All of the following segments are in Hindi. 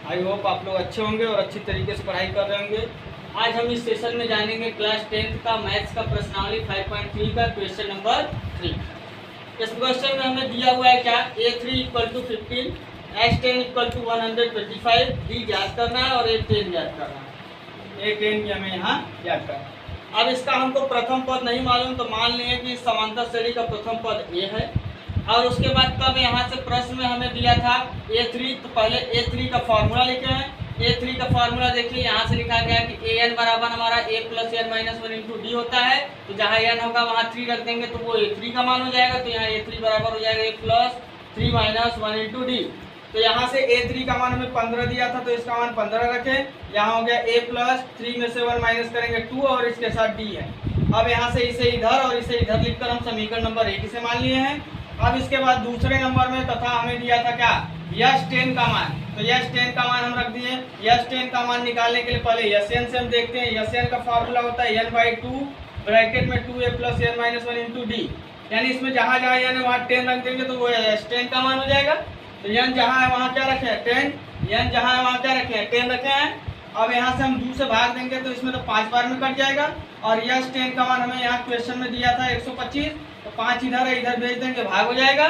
आई होप आप लोग अच्छे होंगे और अच्छी तरीके से पढ़ाई कर रहे होंगे। आज हम इस सेशन में जानेंगे क्लास 10th का मैथ्स का प्रश्नावली 5.3 का क्वेश्चन नंबर 3। इस क्वेश्चन में हमें दिया हुआ है क्या, a3 = 15, x10 = 125, d ज्ञात करना है और a10 ज्ञात करना है। a10 भी हमें यहाँ ज्ञात करना है। अब इसका हमको प्रथम पद नहीं मालूम तो मान लिए कि समांतर श्रेणी का प्रथम पद a है और उसके बाद तब यहाँ से प्रश्न में हमें दिया था a3, तो पहले a3 का फॉर्मूला लिखे हैं। a3 का फॉर्मूला देखिए, यहाँ से लिखा गया कि an बराबर हमारा a + n - 1 × d होता है। तो जहाँ n होगा वहाँ 3 रख देंगे तो वो a3 का मान हो जाएगा। तो यहाँ a3 बराबर हो जाएगा a + 3 - 1 × d। तो यहाँ से a3 का मान हमें 15 दिया था तो इसका मान 15 रखें। यहाँ हो गया a + 3 में से 1 माइनस करेंगे 2 और इसके साथ d है। अब यहाँ से इसे इधर और इसे इधर लिखकर हम समीकरण नंबर 1 से मान लिए हैं। अब इसके बाद दूसरे नंबर में तथा हमें दिया था क्या, s10 का मान। तो s10 का मान हम रख दिए। s10 का मान निकालने के लिए पहले sn से हम देखते हैं। sn का फॉर्मूला होता है n/2 ब्रैकेट में 2a + n - 1 × d। यानी इसमें जहाँ जहाँ n है वहाँ 10 रख देंगे तो वो s10 का मान हो जाएगा। तो n जहाँ है वहाँ क्या रखे हैं 10, n जहाँ है वहाँ क्या रखे हैं 10 रखे हैं। अब यहाँ से हम 2 से भाग देंगे तो इसमें तो 5 बार में कट जाएगा। और s10 का मान हमें यहाँ क्वेश्चन में दिया था 125, तो 5 इधर है, इधर भेज देंगे भाग हो जाएगा।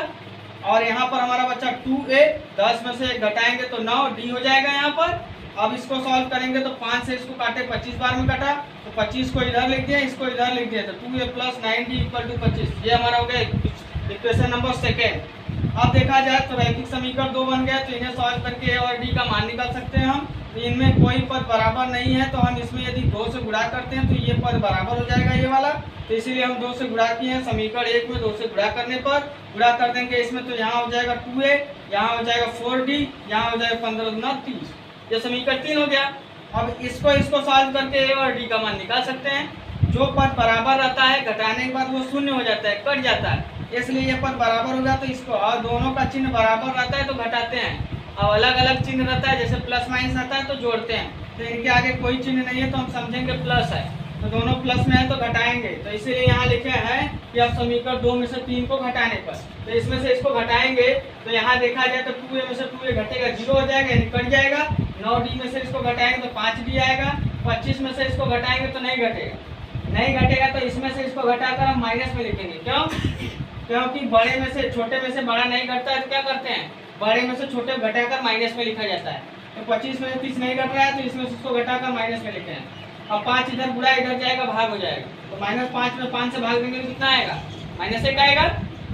और यहाँ पर हमारा बच्चा 2a, 10 में से घटाएंगे तो 9, d हो जाएगा यहाँ पर। अब इसको सॉल्व करेंगे तो 5 से इसको काटे 25 बार में कटा, तो 25 को इधर लिख दिया, इसको इधर लिख दिया, तो 2a + 9d = 25। ये हमारा हो गया इक्वेशन नंबर 2। अब देखा जाए तो रैखिक समीकरण 2 बन गया। तो इन्हें सॉल्व करके a और d का मान निकाल सकते हैं हम। तो इनमें कोई पद बराबर नहीं है तो हम इसमें यदि 2 से गुणा करते हैं तो ये पद बराबर हो जाएगा ये वाला। तो इसीलिए हम 2 से गुणा किए हैं। समीकरण 1 में 2 से गुणा करने पर गुणा कर देंगे इसमें, तो यहाँ हो जाएगा 2a, यहाँ हो जाएगा 4d, यहाँ हो जाएगा 15 × 30। ये समीकरण 3 हो गया। अब इसको सॉल्व करके a और d का मान निकाल सकते हैं। जो पद बराबर रहता है घटाने के बाद वो शून्य हो जाता है, कट जाता है, इसलिए ये पद बराबर होगा। तो इसको और दोनों का चिन्ह बराबर रहता है तो घटाते हैं, अब अलग अलग चिन्ह रहता है जैसे प्लस माइनस रहता है तो जोड़ते हैं। तो इनके आगे कोई चिन्ह नहीं है तो हम समझेंगे प्लस है, तो दोनों प्लस में है तो घटाएंगे। तो इसीलिए यहाँ लिखे हैं कि अब समीकरण 2 में से 3 को घटाने पर, तो इसमें से इसको घटाएंगे तो यहाँ देखा जाए तो 2a में से 2a घटेगा 0 हो जाएगा, यानी कट जाएगा। 9d में से इसको घटाएंगे तो 5d आएगा। 25 में से इसको घटाएंगे तो नहीं घटेगा, नहीं घटेगा। तो इसमें से इसको घटाकर हम माइनस में लिखेंगे। क्यों? क्योंकि बड़े में से छोटे में से बड़ा नहीं घटता है तो क्या करते हैं, बड़े में से छोटे घटाकर माइनस में लिखा जाता है। तो 25 में से 30 नहीं घट रहा है तो इसमें से इसको घटाकर माइनस में लिखे हैं। अब 5 इधर बुरा इधर जाएगा, भाग हो जाएगा। तो -5 में 5 से भाग देंगे तो कितना आएगा, -1 आएगा।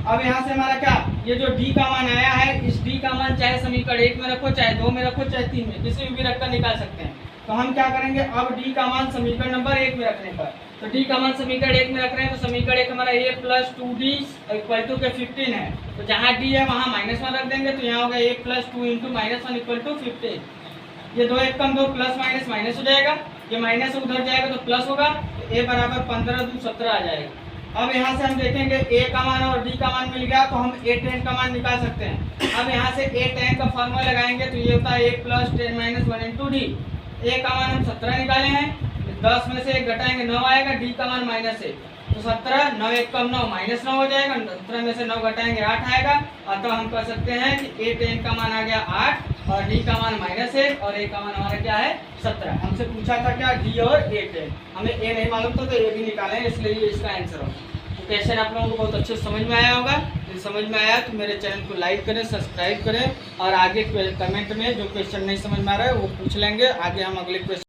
अब यहाँ से हमारा क्या, ये जो d का मान आया है, इस d का मान चाहे समीकरण 1 में रखो, चाहे 2 में रखो, चाहे 3 में, किसी में भी रखकर निकाल सकते हैं। तो हम क्या करेंगे, अब d का मान समीकरण नंबर 1 में रखने पर, तो d का मान समीकरण 1 में रख रहे हैं तो समीकरण 1 हमारा a + 2d = 15 है। तो जहाँ d है वहाँ -1 रख देंगे, तो यहाँ होगा a + 2 × -1 = 15। ये 2 1 कम 2 प्लस माइनस माइनस हो जाएगा, ये माइनस उधर जाएगा तो प्लस होगा। तो a बराबर 15 × 2 = 17 आ जाएगा। अब यहाँ से हम देखेंगे a का मान और d का मान मिल गया तो हम a10 का मान निकाल सकते हैं। अब यहाँ से a10 का फॉर्मूला लगाएंगे तो ये होता है a + 10 - 1 × d। a का मान हम 17 निकाले हैं, 10 में से 1 घटाएंगे 9 आएगा, d का मान -1, तो 17, 9 1 कम 9 -9 हो जाएगा। 17 में से 9 घटाएंगे 8 आएगा। अतः हम कह सकते हैं कि a10 का मान आ गया 8 और d का मान -1 और a का मान हमारा क्या है 17। हमसे पूछा था क्या, d और a10, हमें a नहीं मालूम था तो a भी निकाले, इसलिए ये इसका आंसर होगा। तो क्वेश्चन आप लोगों को बहुत अच्छे समझ में आया होगा। यदि समझ में आया तो मेरे चैनल को लाइक करें, सब्सक्राइब करें और आगे कमेंट में जो क्वेश्चन नहीं समझ में आ रहा है वो पूछ लेंगे, आगे हम अगले क्वेश्चन